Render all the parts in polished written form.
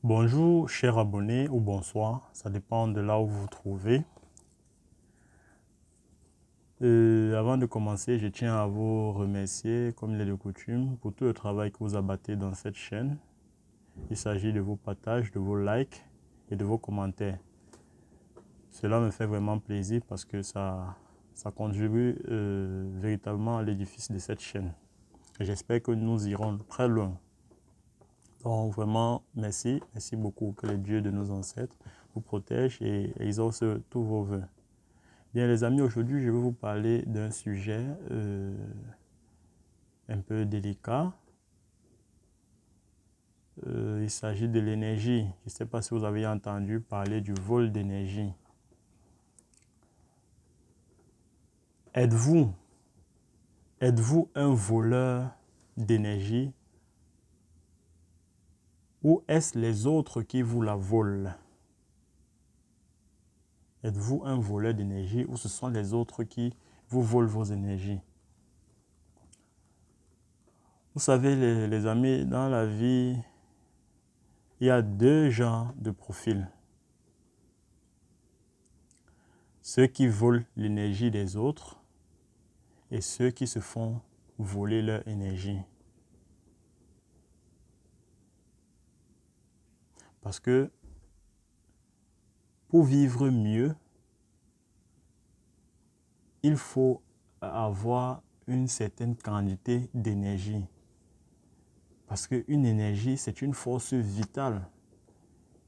Bonjour, chers abonnés, ou bonsoir, ça dépend de là où vous vous trouvez. Avant de commencer, je tiens à vous remercier, comme il est de coutume, pour tout le travail que vous abattez dans cette chaîne. Il s'agit de vos partages, de vos likes et de vos commentaires. Cela me fait vraiment plaisir parce que ça contribue véritablement à l'édifice de cette chaîne. J'espère que nous irons très loin. Donc vraiment, merci beaucoup. Que le Dieu de nos ancêtres vous protège et exauce tous vos vœux. Bien les amis, aujourd'hui je vais vous parler d'un sujet un peu délicat. Il s'agit de l'énergie. Je ne sais pas si vous avez entendu parler du vol d'énergie. Êtes-vous un voleur d'énergie ou est-ce les autres qui vous la volent? Êtes-vous un voleur d'énergie ou ce sont les autres qui vous volent vos énergies? Vous savez les amis, dans la vie, il y a deux genres de profils. Ceux qui volent l'énergie des autres et ceux qui se font voler leur énergie. Parce que pour vivre mieux, il faut avoir une certaine quantité d'énergie. Parce qu'une énergie, c'est une force vitale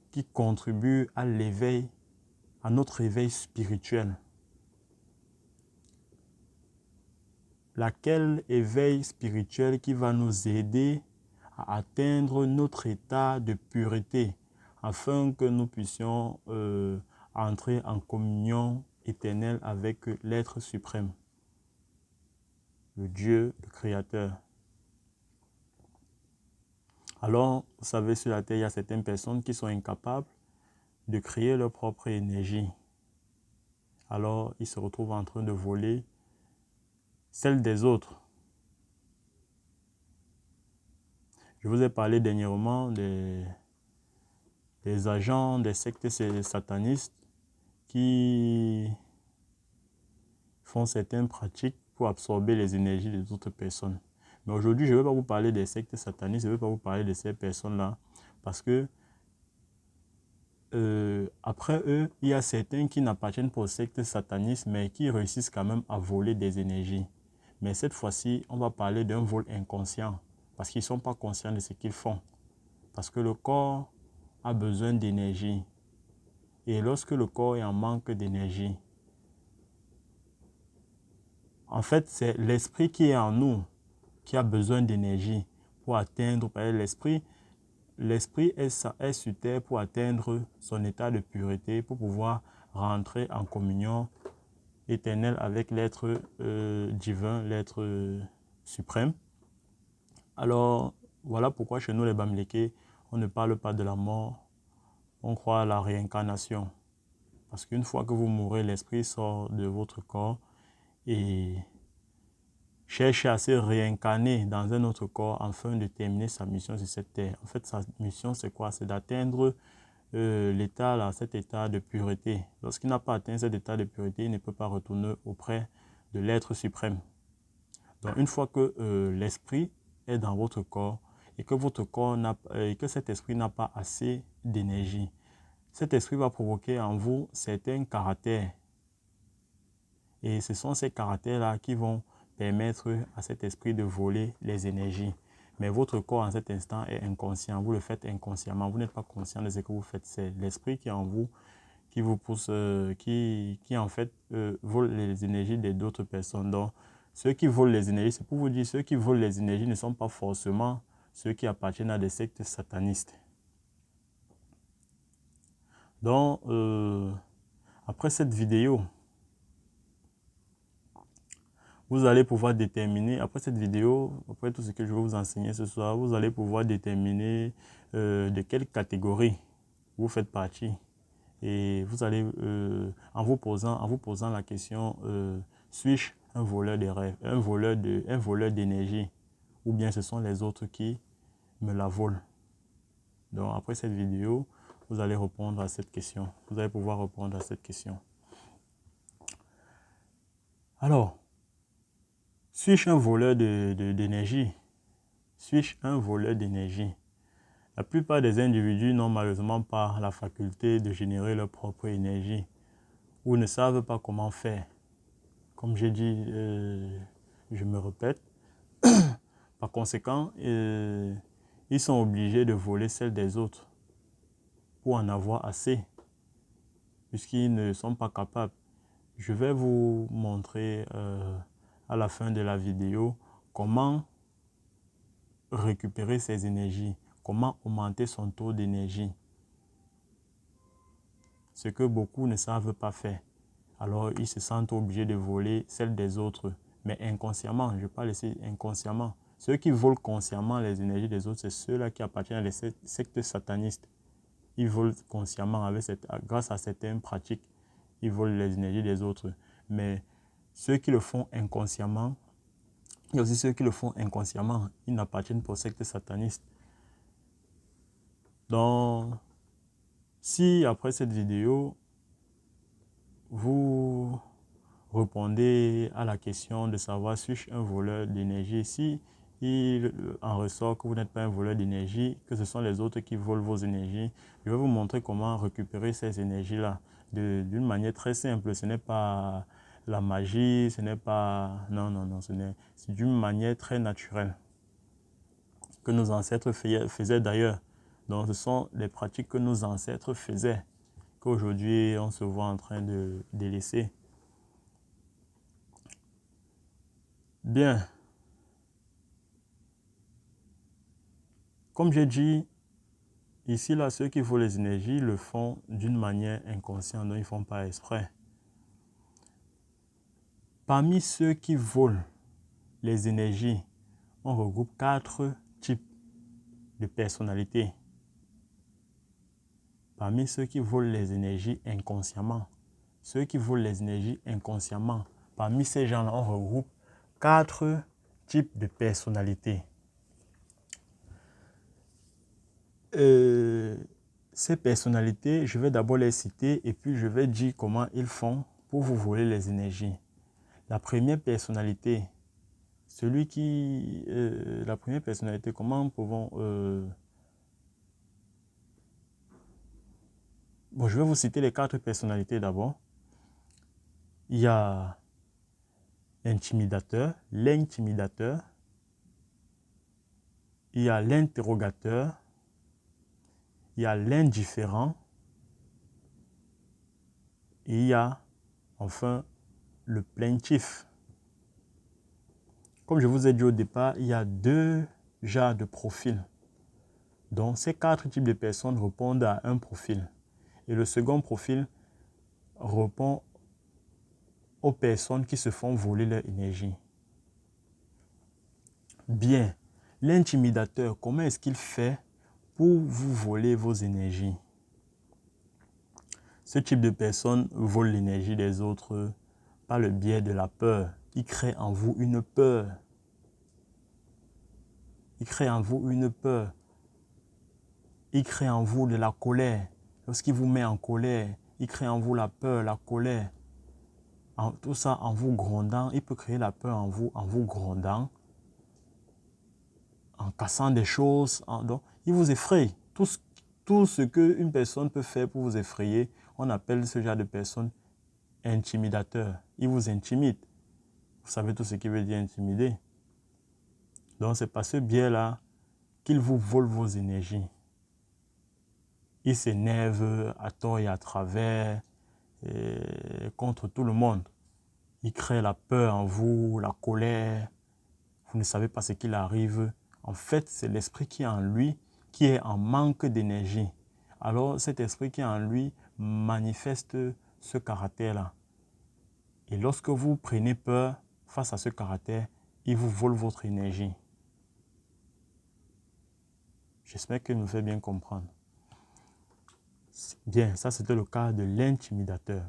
qui contribue à l'éveil, à notre éveil spirituel. Laquelle éveil spirituel qui va nous aider à atteindre notre état de pureté afin que nous puissions entrer en communion éternelle avec l'être suprême, le Dieu, le Créateur. Alors, vous savez, sur la terre, il y a certaines personnes qui sont incapables de créer leur propre énergie. Alors, ils se retrouvent en train de voler celle des autres. Je vous ai parlé dernièrement des agents des sectes satanistes qui font certaines pratiques pour absorber les énergies des autres personnes. Mais aujourd'hui, je ne vais pas vous parler des sectes satanistes, je ne vais pas vous parler de ces personnes-là, parce que après eux, il y a certains qui n'appartiennent pas aux sectes satanistes, mais qui réussissent quand même à voler des énergies. Mais cette fois-ci, on va parler d'un vol inconscient, parce qu'ils ne sont pas conscients de ce qu'ils font. Parce que le corps a besoin d'énergie. Et lorsque le corps est en manque d'énergie, en fait, c'est l'esprit qui est en nous qui a besoin d'énergie pour atteindre, par exemple, l'esprit est sur terre pour atteindre son état de pureté, pour pouvoir rentrer en communion éternelle avec l'être divin, l'être suprême. Alors, voilà pourquoi chez nous les Bamileke, on ne parle pas de la mort, on croit à la réincarnation. Parce qu'une fois que vous mourrez, l'esprit sort de votre corps et cherche à se réincarner dans un autre corps afin de terminer sa mission sur cette terre. En fait, sa mission, c'est quoi? C'est d'atteindre cet état de pureté. Lorsqu'il n'a pas atteint cet état de pureté, il ne peut pas retourner auprès de l'être suprême. Donc, une fois que l'esprit est dans votre corps et que votre corps que cet esprit n'a pas assez d'énergie, cet esprit va provoquer en vous certains caractères. Et ce sont ces caractères-là qui vont permettre à cet esprit de voler les énergies. Mais votre corps en cet instant est inconscient. Vous le faites inconsciemment. Vous n'êtes pas conscient de ce que vous faites. C'est l'esprit qui est en vous qui vous pousse, qui en fait vole les énergies d'autres personnes. Donc, ceux qui volent les énergies, c'est pour vous dire, ceux qui volent les énergies ne sont pas forcément ceux qui appartiennent à des sectes satanistes. Donc, après cette vidéo, vous allez pouvoir déterminer, après cette vidéo, après tout ce que je vais vous enseigner ce soir, vous allez pouvoir déterminer de quelle catégorie vous faites partie. Et vous allez, en vous posant la question, suis-je un voleur de rêve, un voleur d'énergie, ou bien ce sont les autres qui me la volent. Donc, après cette vidéo, vous allez répondre à cette question. Vous allez pouvoir répondre à cette question. Alors, suis-je un voleur d'énergie? Suis-je un voleur d'énergie? La plupart des individus n'ont malheureusement pas la faculté de générer leur propre énergie ou ne savent pas comment faire. Comme j'ai dit, je me répète, par conséquent, ils sont obligés de voler celle des autres pour en avoir assez, puisqu'ils ne sont pas capables. Je vais vous montrer à la fin de la vidéo comment récupérer ses énergies, comment augmenter son taux d'énergie. Ce que beaucoup ne savent pas faire. Alors, ils se sentent obligés de voler celle des autres, mais inconsciemment. Je parle ici inconsciemment. Ceux qui volent consciemment les énergies des autres, c'est ceux-là qui appartiennent à les sectes satanistes. Ils volent consciemment grâce à certaines pratiques. Ils volent les énergies des autres. Mais ceux qui le font inconsciemment, il y a aussi ceux qui le font inconsciemment. Ils n'appartiennent pas aux sectes satanistes. Donc, si après cette vidéo, vous répondez à la question de savoir si je suis un voleur d'énergie, si il en ressort que vous n'êtes pas un voleur d'énergie, que ce sont les autres qui volent vos énergies, je vais vous montrer comment récupérer ces énergies-là d'une manière très simple. Ce n'est pas la magie, ce n'est pas... Non, non, non, c'est d'une manière très naturelle que nos ancêtres faisaient d'ailleurs. Donc, ce sont les pratiques que nos ancêtres faisaient, qu'aujourd'hui, on se voit en train de délaisser. Bien. Comme j'ai dit, ici, là, ceux qui volent les énergies le font d'une manière inconsciente, donc ils ne font pas exprès. Parmi ceux qui volent les énergies, on regroupe 4 types de personnalités. Parmi ceux qui volent les énergies inconsciemment, parmi ces gens-là, on regroupe 4 types de personnalités. Ces personnalités, je vais d'abord les citer et puis je vais dire comment ils font pour vous voler les énergies. La première personnalité, comment pouvons... Bon, je vais vous citer les 4 personnalités d'abord. Il y a l'intimidateur, il y a l'interrogateur, il y a l'indifférent, et il y a enfin le plaintif. Comme je vous ai dit au départ, il y a 2 genres de profils. Donc, ces 4 types de personnes répondent à un profil. Et le second profil répond aux personnes qui se font voler leur énergie. Bien, l'intimidateur, comment est-ce qu'il fait pour vous voler vos énergies? Ce type de personne vole l'énergie des autres par le biais de la peur. Il crée en vous une peur. Il crée en vous de la colère. Lorsqu'il vous met en colère, il crée en vous la peur, la colère. Tout ça en vous grondant. Il peut créer la peur en vous grondant, en cassant des choses. Donc, il vous effraie. Tout ce qu'une personne peut faire pour vous effrayer, on appelle ce genre de personne intimidateur. Il vous intimide. Vous savez tout ce qui veut dire intimider. Donc, c'est par ce biais-là qu'il vous vole vos énergies. Il s'énerve à tort et à travers contre tout le monde. Il crée la peur en vous, la colère. Vous ne savez pas ce qu'il arrive. En fait, c'est l'esprit qui est en lui, qui est en manque d'énergie. Alors, cet esprit qui est en lui manifeste ce caractère-là. Et lorsque vous prenez peur face à ce caractère, il vous vole votre énergie. J'espère qu'il me fait bien comprendre. Bien, ça c'était le cas de l'intimidateur.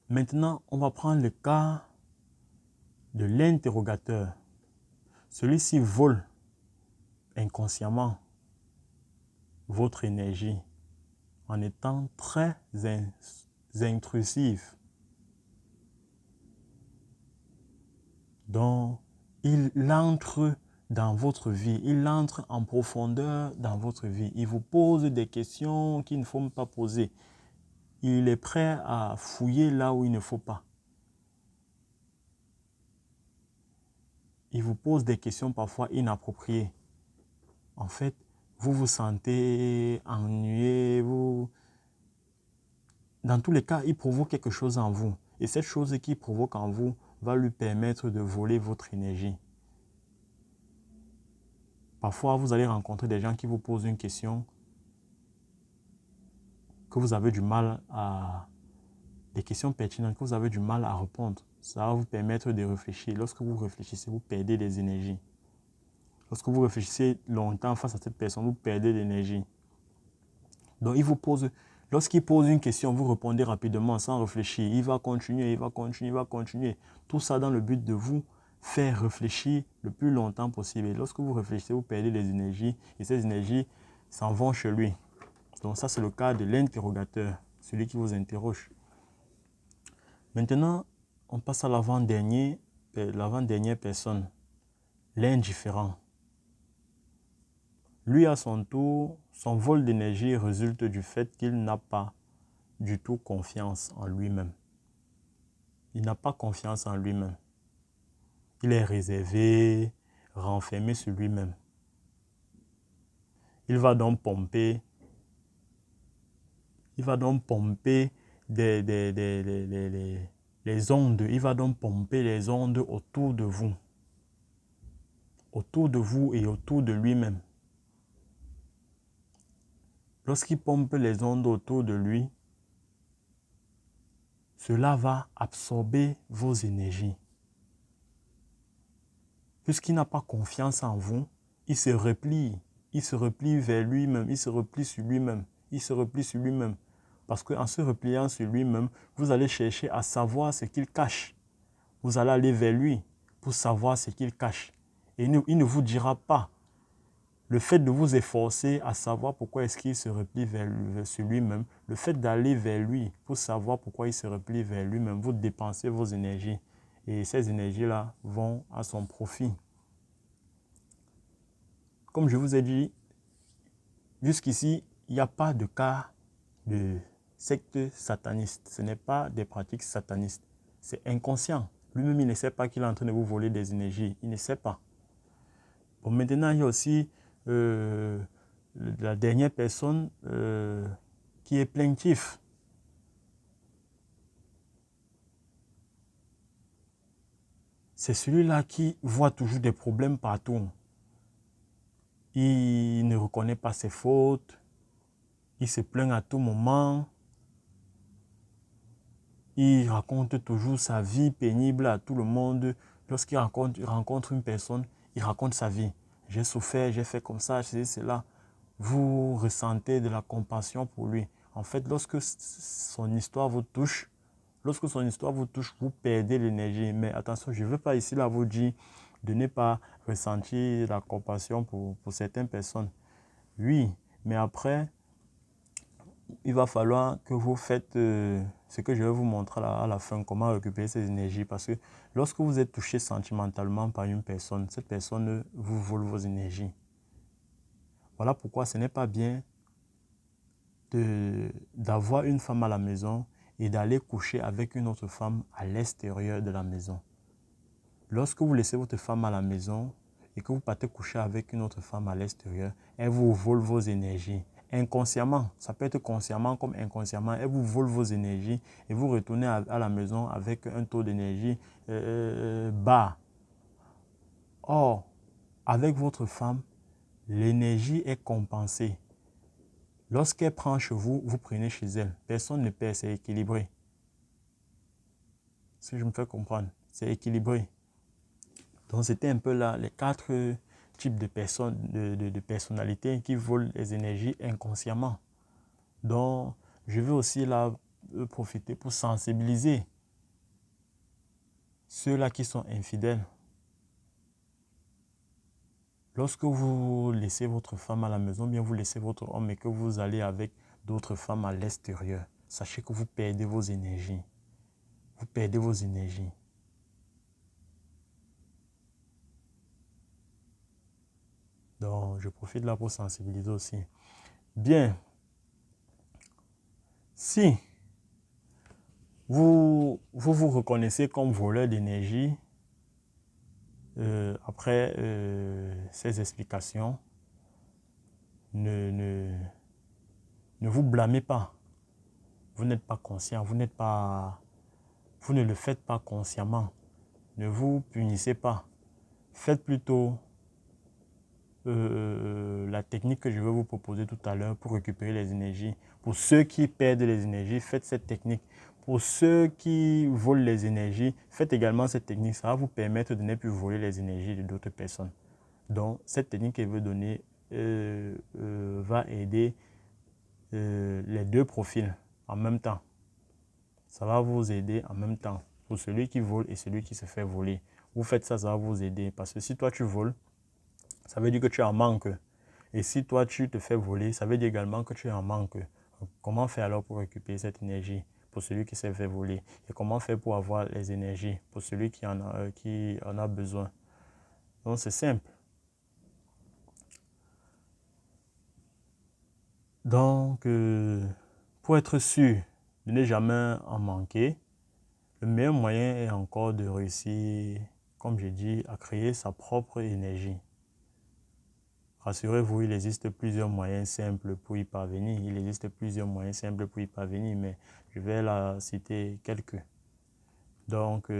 Maintenant, on va prendre le cas de l'interrogateur. Celui-ci vole inconsciemment votre énergie en étant très intrusif. Donc, il entre dans votre vie, il entre en profondeur dans votre vie. Il vous pose des questions qu'il ne faut même pas poser. Il est prêt à fouiller là où il ne faut pas. Il vous pose des questions parfois inappropriées. En fait, vous vous sentez ennuyé, Dans tous les cas, il provoque quelque chose en vous. Et cette chose qu'il provoque en vous va lui permettre de voler votre énergie. Parfois, vous allez rencontrer des gens qui vous posent une question que vous avez du mal à... Des questions pertinentes que vous avez du mal à répondre. Ça va vous permettre de réfléchir. Lorsque vous réfléchissez, vous perdez des énergies. Lorsque vous réfléchissez longtemps face à cette personne, vous perdez de l'énergie. Donc, lorsqu'il pose une question, vous répondez rapidement sans réfléchir. Il va continuer, il va continuer, il va continuer. Tout ça dans le but de vous faire réfléchir le plus longtemps possible. Et lorsque vous réfléchissez, vous perdez des énergies et ces énergies s'en vont chez lui. Donc ça, c'est le cas de l'interrogateur, celui qui vous interroge. Maintenant, on passe à l'avant-dernière personne, l'indifférent. Lui, à son tour, son vol d'énergie résulte du fait qu'il n'a pas du tout confiance en lui-même. Il n'a pas confiance en lui-même. Il est réservé, renfermé sur lui-même. Il va donc pomper les ondes. Il va donc pomper les ondes autour de vous et autour de lui-même. Lorsqu'il pompe les ondes autour de lui, cela va absorber vos énergies. Puisqu'il n'a pas confiance en vous, il se replie vers lui-même, il se replie sur lui-même. Parce qu'en se repliant sur lui-même, vous allez chercher à savoir ce qu'il cache. Vous allez aller vers lui pour savoir ce qu'il cache. Et il ne vous dira pas. Le fait de vous efforcer à savoir pourquoi est-ce qu'il se replie sur lui-même, le fait d'aller vers lui pour savoir pourquoi il se replie vers lui-même, vous dépensez vos énergies. Et ces énergies-là vont à son profit. Comme je vous ai dit, jusqu'ici, il n'y a pas de cas de secte sataniste. Ce n'est pas des pratiques satanistes. C'est inconscient. Lui-même, il ne sait pas qu'il est en train de vous voler des énergies. Il ne sait pas. Bon, maintenant, il y a aussi la dernière personne qui est plaintif. C'est celui-là qui voit toujours des problèmes partout. Il ne reconnaît pas ses fautes. Il se plaint à tout moment. Il raconte toujours sa vie pénible à tout le monde. Lorsqu'il rencontre une personne, il raconte sa vie. J'ai souffert, j'ai fait comme ça, c'est cela. Vous ressentez de la compassion pour lui. En fait, lorsque son histoire vous touche, vous perdez l'énergie. Mais attention, je ne veux pas ici là vous dire de ne pas ressentir la compassion pour certaines personnes. Oui, mais après, il va falloir que vous faites ce que je vais vous montrer à la fin, comment récupérer ces énergies. Parce que lorsque vous êtes touché sentimentalement par une personne, cette personne vous vole vos énergies. Voilà pourquoi ce n'est pas bien d'avoir une femme à la maison et d'aller coucher avec une autre femme à l'extérieur de la maison. Lorsque vous laissez votre femme à la maison et que vous partez coucher avec une autre femme à l'extérieur, elle vous vole vos énergies. Inconsciemment, ça peut être consciemment comme inconsciemment, elle vous vole vos énergies et vous retournez à la maison avec un taux d'énergie bas. Or, avec votre femme, l'énergie est compensée. Lorsqu'elle prend chez vous, vous prenez chez elle. Personne ne perd, c'est équilibré. Si je me fais comprendre, c'est équilibré. Donc, c'était un peu là les 4 types de personnes, de personnalités qui volent les énergies inconsciemment. Donc, je veux aussi là profiter pour sensibiliser ceux-là qui sont infidèles. Lorsque vous laissez votre femme à la maison, bien vous laissez votre homme et que vous allez avec d'autres femmes à l'extérieur, sachez que vous perdez vos énergies. Vous perdez vos énergies. Donc, je profite là pour sensibiliser aussi. Bien, si vous reconnaissez comme voleur d'énergie, après ces explications, ne vous blâmez pas. Vous n'êtes pas conscient, vous ne le faites pas consciemment. Ne vous punissez pas. Faites plutôt la technique que je vais vous proposer tout à l'heure pour récupérer les énergies. Pour ceux qui perdent les énergies, faites cette technique. Pour ceux qui volent les énergies, faites également cette technique. Ça va vous permettre de ne plus voler les énergies de d'autres personnes. Donc, cette technique qu'elle veut donner va aider les deux profils en même temps. Ça va vous aider en même temps. Pour celui qui vole et celui qui se fait voler. Vous faites ça, ça va vous aider. Parce que si toi tu voles, ça veut dire que tu es en manque. Et si toi tu te fais voler, ça veut dire également que tu es en manque. Comment faire alors pour récupérer cette énergie pour celui qui s'est fait voler? Et comment faire pour avoir les énergies pour celui qui en a besoin? Donc c'est simple. Donc, pour être sûr de ne jamais en manquer, le meilleur moyen est encore de réussir, comme j'ai dit, à créer sa propre énergie. Rassurez-vous, il existe plusieurs moyens simples pour y parvenir. Il existe plusieurs moyens simples pour y parvenir, mais je vais la citer quelques. Donc,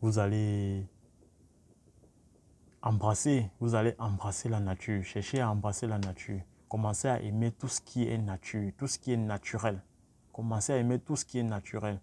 vous allez embrasser la nature. Cherchez à embrasser la nature. Commencez à aimer tout ce qui est nature, tout ce qui est naturel. Commencez à aimer tout ce qui est naturel.